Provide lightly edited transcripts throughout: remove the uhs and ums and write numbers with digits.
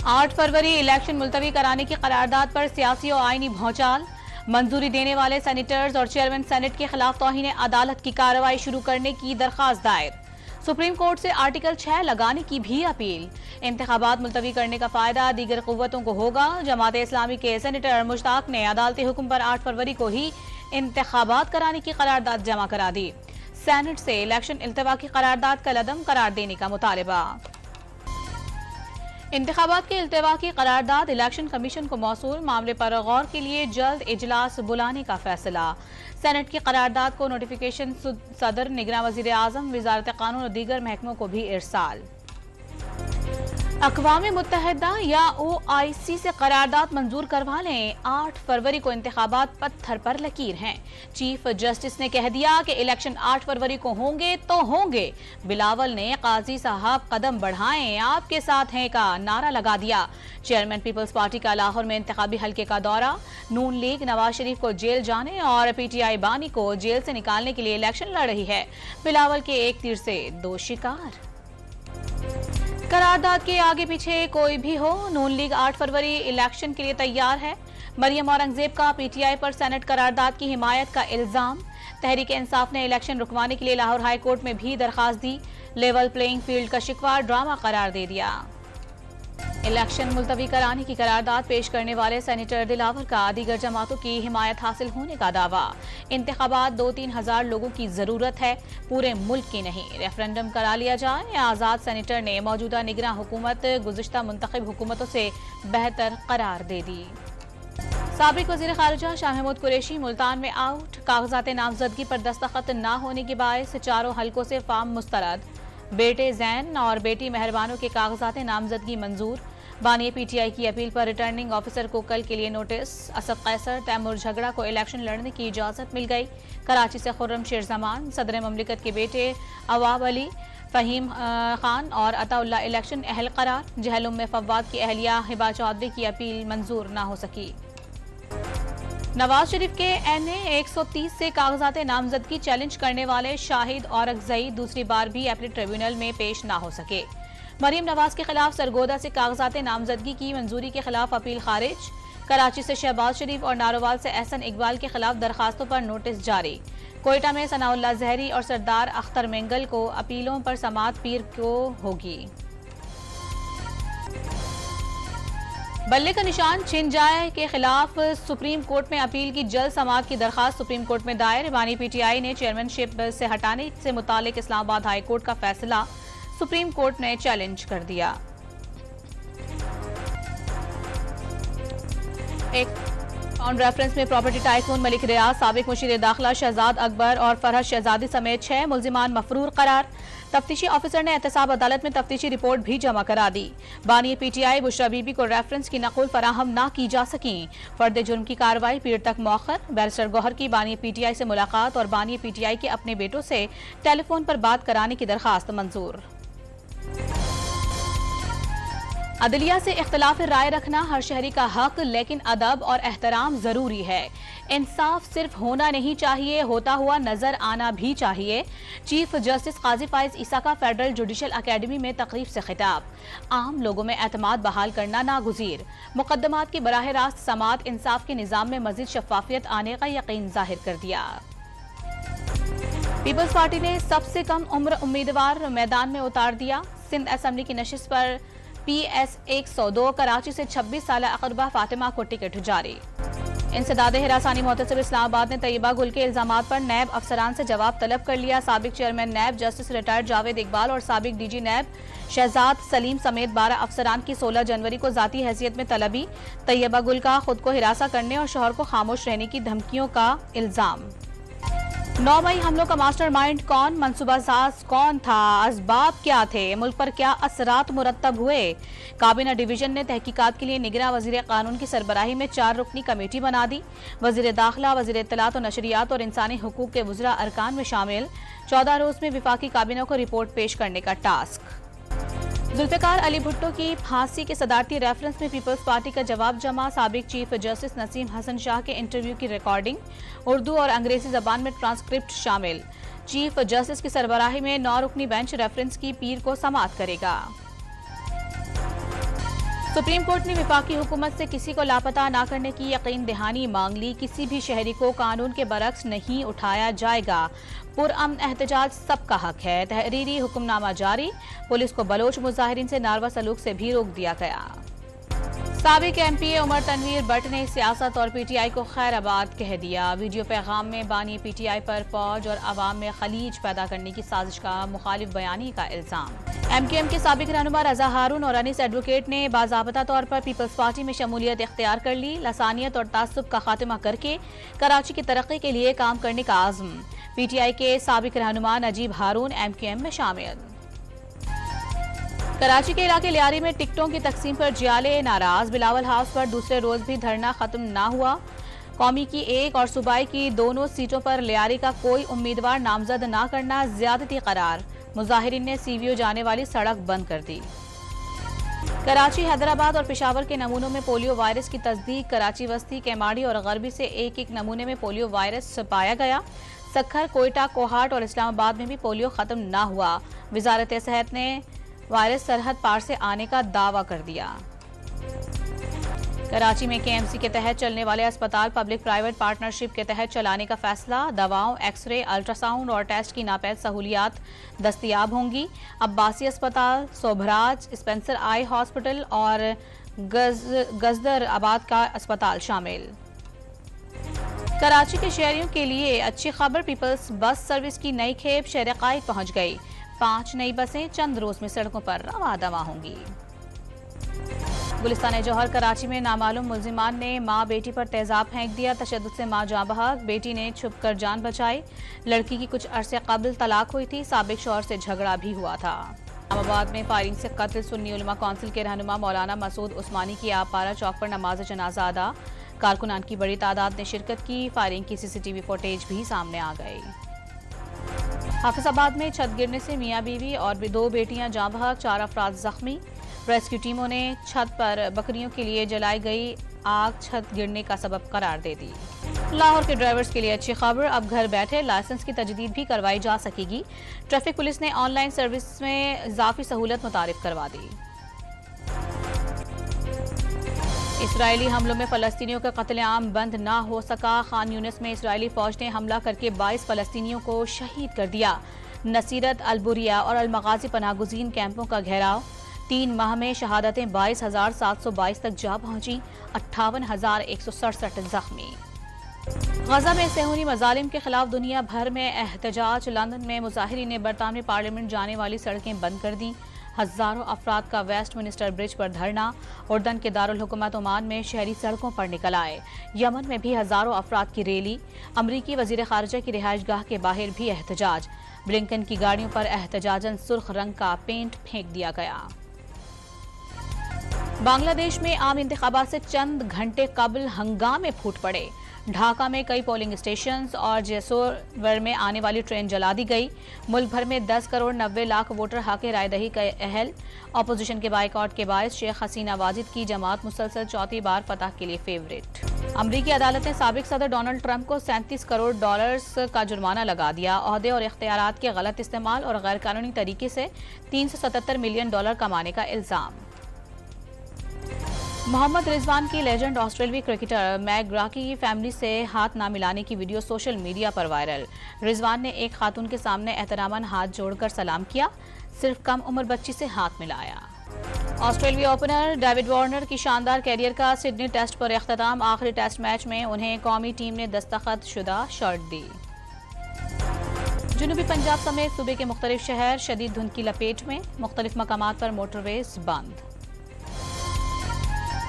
8 फरवरी election मुलतवी कराने की करारदाद पर सियासी और आईनी भौचाल। मंजूरी देने वाले सेनेटर्स और चेयरमैन सेनेट के खिलाफ तौहीन अदालत की कार्रवाई शुरू करने की दरखास्त दायर। सुप्रीम कोर्ट से आर्टिकल 6 लगाने की भी अपील। इंतखाबात मुलतवी करने का फायदा दीगर कुव्वतों को होगा। जमात इस्लामी के सेनेटर मुश्ताक ने अदालती हुक्म पर 8 फरवरी को ही इंतखाबात कराने की करारदाद जमा करा दी। सेनेट से इलेक्शन इल्तवा की करारदाद का लदम करार देने का मुतालबा। इंतखाबात के इल्तवा की करारदाद इलेक्शन कमीशन को मौसूल। मामले पर गौर के लिए जल्द इजलास बुलाने का फैसला। सेनेट की करारदाद को नोटिफिकेशन सदर, निगरान वजीर आजम, वजारत कानून और दीगर महकमों को भी इरसाल। अक़वाम मुत्तहिदा या OIC से करारदाद मंजूर करवा लें। 8 फरवरी को इंतखाबात पत्थर पर लकीर हैं। चीफ जस्टिस ने कह दिया कि इलेक्शन 8 फरवरी को होंगे तो होंगे। बिलावल ने काजी साहब कदम बढ़ाएं, आपके साथ हैं का नारा लगा दिया। चेयरमैन पीपल्स पार्टी का लाहौर में इंतखाबी हल्के का दौरा। नून लीग नवाज शरीफ को जेल जाने और PTI बानी को जेल से निकालने के लिए इलेक्शन लड़ रही है। बिलावल के एक तीर से 2 शिकार। करारदाद के आगे पीछे कोई भी हो, नून लीग 8 फरवरी इलेक्शन के लिए तैयार है। मरियम औरंगजेब का PTI पर सेनेट करारदाद की हिमायत का इल्जाम। तहरीक इंसाफ ने इलेक्शन रुकवाने के लिए लाहौर हाई कोर्ट में भी दरखास्त दी। लेवल प्लेइंग फील्ड का शिकवा ड्रामा करार दे दिया। इलेक्शन मुलतवी कराने की करारदाद पेश करने वाले सेनेटर दिलावर का दीगर जमातों की हिमायत हासिल होने का दावा। इंतखाबात 2-3 हजार लोगों की जरूरत है, पूरे मुल्क की नहीं। रेफरेंडम करा लिया जाए। आजाद सेनेटर ने मौजूदा निगरान हुकूमत गुज़िश्ता मुंतखब हुकूमतों से बेहतर करार दे दी। साबिक वज़ीर ख़ारिजा शाह महमूद कुरैशी मुल्तान में आउट। कागजात नामजदगी पर दस्तखत न होने के बायस 4 हलकों से फार्म मुस्तरद। बेटे जैन और बेटी मेहरबानों के कागजात नामजदगी मंजूर। बानी PTI की अपील पर रिटर्निंग ऑफिसर को कल के लिए नोटिस। असद कैसर, तैमूर झगड़ा को इलेक्शन लड़ने की इजाजत मिल गई। कराची से खुर्रम शेर जमान, सदर ममलिकत के बेटे अवाब अली, फहीम खान और अताउल्ला इलेक्शन अहल करार। जहलुम में फवाद की अहलिया हिबा चौधरी की अपील मंजूर न हो सकी। नवाज शरीफ के NA 130 से कागजात नामजदगी चैलेंज करने वाले शाहिद औरंगज़ई दूसरी बार भी अपील ट्रिब्यूनल में पेश न हो सके। मरीम नवाज के खिलाफ सरगोदा से कागजात नामजदगी की मंजूरी के खिलाफ अपील खारिज। कराची से शहबाज शरीफ और नारोवाल से एहसन इकबाल के खिलाफ दरखास्तों पर नोटिस जारी। कोयटा में सनाउल्लाह जहरी और सरदार अख्तर मेंगल को अपीलों पर समाअत पीर को होगी। बल्ले का निशान छिन जाए के खिलाफ सुप्रीम कोर्ट में अपील की जल्द समाअत की दरखास्त सुप्रीम कोर्ट में दायर। बानी PTI ने चेयरमैनशिप से हटाने से मुतालिक इस्लामाबाद हाई कोर्ट का फैसला सुप्रीम कोर्ट ने चैलेंज कर दिया। एक ऑन रेफरेंस में प्रॉपर्टी टाइकून मलिक रियाज, साबिक मुशीर दाखिला शहजाद अकबर और फरहद शहजादी समेत 6 मुल्जिमान मफरूर करार। तफ्तीशी ऑफिसर ने एहतसाब अदालत में तफ्तीशी रिपोर्ट भी जमा करा दी। बानी PTI बुशरा बीबी को रेफरेंस की नकुल फराहम ना की जा सकी। फर्द जुर्म की कार्रवाई पीर तक मौखर। बैरिस्टर गौहर की बानी PTI से मुलाकात और बानी PTI के अपने बेटों से टेलीफोन पर बात कराने की दरखास्त मंजूर। अदलिया से इख्तलाफ राय रखना हर शहरी का हक, लेकिन अदब और एहतराम जरूरी है। इंसाफ सिर्फ होना नहीं चाहिए, होता हुआ नजर आना भी चाहिए। चीफ जस्टिस काजी फाइज ईसा का फेडरल जुडिशल अकेडमी में तकरीब से खिताब। आम लोगों में एतमाद बहाल करना नागुज़ीर। मुकदमात की बराह रास्त समाअत इंसाफ के निज़ाम में मजीद शफाफियत आने का यकीन जाहिर कर दिया। पीपल्स पार्टी ने सबसे कम उम्र उम्मीदवार मैदान में उतार दिया। सिंध असेंबली की नशिस्त पर PS 102 कराची से 26 साल अकरबा फातिमा को टिकट जारी। इंसदाद हिरासानी मोहतसिब इस्लामाबाद ने तैयबा गुल के इल्जामात पर नैब अफसरान से जवाब तलब कर लिया। साबिक chairman NAB justice retired Javed Iqbal और साबिक DG नैब शहजाद सलीम समेत 12 अफसरान की 16 जनवरी को जाती हैसियत में तलबी। तैयबा गुल का खुद को हिरासा करने और शोहर को खामोश रहने की धमकियों का इल्जाम। 9 मई हमलों का मास्टरमाइंड कौन, मंसूबासाज कौन था, असबाब क्या थे, मुल्क पर क्या असरात मुरत्तब हुए। काबीना डिवीजन ने तहकीकात के लिए निगरान वजीर कानून की सरबराही में 4 रुकनी कमेटी बना दी। वजीर दाखिला, वजीर इत्तलात और नशरियात और इंसानी हुकूक के वज़रा अरकान में शामिल। 14 रोज में विफाकी काबीना को रिपोर्ट पेश करने का टास्क। जुल्फ़िकार अली भुट्टो की फांसी के सदारती रेफरेंस में पीपल्स पार्टी का जवाब जमा। साबिक चीफ जस्टिस नसीम हसन शाह के इंटरव्यू की रिकॉर्डिंग, उर्दू और अंग्रेजी जबान में ट्रांसक्रिप्ट शामिल। चीफ जस्टिस की सरबराही में 9 रुकनी बेंच रेफरेंस की पीर को समाअत करेगा। सुप्रीम कोर्ट ने विफाकी हुकूमत से किसी को लापता न करने की यकीन दहानी मांग ली। किसी भी शहरी को कानून के बरक्स नहीं उठाया जाएगा। पुरअमन एहतजाज सबका हक है। तहरीरी हुक्मनामा जारी। पुलिस को बलोच मुजाहिरीन से नारवा सलूक से भी रोक दिया गया। साबिक एमपीए उमर तनवीर भट्ट ने सियासत और पीटीआई को खैराबाद कह दिया। वीडियो पैगाम में बानी पीटीआई पर फौज और अवाम में खलीज पैदा करने की साजिश का मुखालिफ बयानी का इल्जाम। एमकेएम के साबिक रहनुमा रजा हारून और अनीस एडवोकेट ने बाज़ाब्ता तौर पर पीपल्स पार्टी में शमूलियत इख्तियार कर ली। लसानियत और तासुब का खात्मा करके कराची की तरक्की के लिए काम करने का आज़म। पीटीआई के साबिक रहनुमा नजीब हारून एमकेएम में शामिल। कराची के इलाके लियारी में टिकटों की तकसीम पर जियाले नाराज। बिलावल हाउस पर दूसरे रोज भी धरना खत्म न हुआ। कौमी की एक और सूबाई की दोनों सीटों पर लियारी का कोई उम्मीदवार नामजद न करना ज्यादती करार। मुजाहिरीन ने सीवीओ जाने वाली सड़क बंद कर दी। कराची, हैदराबाद और पेशावर के नमूनों में पोलियो वायरस की तस्दीक। कराची वस्ती, केमाड़ी और गरबी से एक एक नमूने में पोलियो वायरस पाया गया। सक्खर, कोयटा, कोहाट और इस्लामाबाद में भी पोलियो खत्म न हुआ। वजारत सेहत ने वायरस सरहद पार से आने का दावा कर दिया। कराची में केएमसी के तहत चलने वाले अस्पताल पब्लिक प्राइवेट पार्टनरशिप के तहत चलाने का फैसला। दवाओं, एक्सरे, अल्ट्रासाउंड और टेस्ट की नापैद सहूलियात दस्तयाब होंगी। अब्बासी अस्पताल, सोभराज, स्पेंसर आई हॉस्पिटल और गजदर आबाद का अस्पताल शामिल। कराची के शहरियों के लिए अच्छी खबर। पीपल्स बस सर्विस की नई खेप शहर कायद पहुंच गई। 5 नई बसें चंद रोज में सड़कों पर रवादवा होंगी। गुलिस्तान जौहर कराची में नामालूम मुल्जिमान ने मां बेटी पर तेजाब फेंक दिया। तशद्दुद से मां जाँ बहक। बेटी ने छुपकर जान बचाई। लड़की की कुछ अरसे कबल तलाक हुई थी। साबिक शौहर से झगड़ा भी हुआ था। इस्लामाबाद में फायरिंग से कत्ल। सुन्नी उलमा काउंसिल के रहनुमा मौलाना मसूद उस्मानी की आपारा चौक पर नमाज जनाजा अदा। कारकुनान की बड़ी तादाद ने शिरकत की। फायरिंग की सीसीटीवी फुटेज भी सामने आ गई। हाफिजाबाद में छत गिरने से मियां बीवी और 2 बेटियां जाँ बहक, 4 अफराद जख्मी। रेस्क्यू टीमों ने छत पर बकरियों के लिए जलाई गई आग छत गिरने का सबब करार दे दी। लाहौर के ड्राइवर्स के लिए अच्छी खबर। अब घर बैठे लाइसेंस की तजदीद भी करवाई जा सकेगी। ट्रैफिक पुलिस ने ऑनलाइन सर्विस में इजाफी सहूलत मुतारिफ करवा दी। इसराइली हमलों में फलस्तीनियों का कत्लेआम बंद ना हो सका। खान यूनिस में इसराइली फौज ने हमला करके 22 फलस्तीनियों को शहीद कर दिया। नसीरत, अलबुरिया और अलमगाजी पनाहगुजीन कैंपों का घेराव। 3 माह में शहादतें 22,722 तक जा पहुंची। 58,167 जख्मी। गजा में सेहूनी मजालिम के खिलाफ दुनिया भर में एहतजाज। लंदन में मुजाहिरीन ने बरतानवी पार्लियामेंट जाने वाली सड़कें बंद कर दी। हजारों अफराद का वेस्ट मिनिस्टर ब्रिज पर धरना। उर्दन के दारुल हुकूमत ओमान में शहरी सड़कों पर निकल आए। यमन में भी हजारों अफराद की रैली। अमरीकी वजीर खारजा की रिहाइश गाह के बाहर भी एहतजाज। ब्लिंकन की गाड़ियों पर एहतजाजन सुर्ख रंग का पेंट फेंक दिया गया। बांग्लादेश में आम इंतखाबात से चंद घंटे कबल हंगामे फूट पड़े। ढाका में कई पोलिंग स्टेशंस और जैसलमेर में आने वाली ट्रेन जला दी गई। मुल्क भर में 10 करोड़ 90 लाख वोटर हक रायदही का अहल। अपोजिशन के बाइकआउट के बायस शेख हसीना वाजिद की जमात मुसलसल चौथी बार फतह के लिए फेवरेट। अमरीकी अदालत ने साबिक सदर डोनाल्ड ट्रंप को $37 करोड़ का जुर्माना लगा दिया। ओहदे और इख्तियारात के गलत इस्तेमाल और गैर कानूनी तरीके से $377 मिलियन कमाने का इल्जाम। मोहम्मद रिजवान की लेजेंड ऑस्ट्रेलियाई क्रिकेटर मैकग्राकी की फैमिली से हाथ ना मिलाने की वीडियो सोशल मीडिया पर वायरल। रिजवान ने एक खातून के सामने एहतरामन हाथ जोड़कर सलाम किया। सिर्फ कम उम्र बच्ची से हाथ मिलाया। ऑस्ट्रेलियाई ओपनर डेविड वार्नर की शानदार कैरियर का सिडनी टेस्ट पर इख्तिताम। आखिरी टेस्ट मैच में उन्हें कौमी टीम ने दस्तखत शुदा शर्ट दी। जनूबी पंजाब समेत सूबे के मुख्तलिफ शहर शदीद धुंध की लपेट में। मुख्तलिफ मकामात पर मोटरवेज बंद।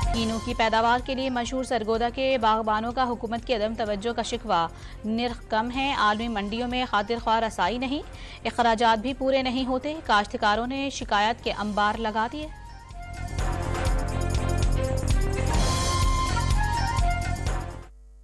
कीनू की पैदावार के लिए मशहूर सरगोदा के बागबानों का हुकूमत की अदम तवज्जो का शिकवा। निर्ख कम है। आलमी मंडियों में खातिर ख्वाह रसाई नहीं। अखराजात भी पूरे नहीं होते। काश्तकारों ने शिकायत के अंबार लगा दिए।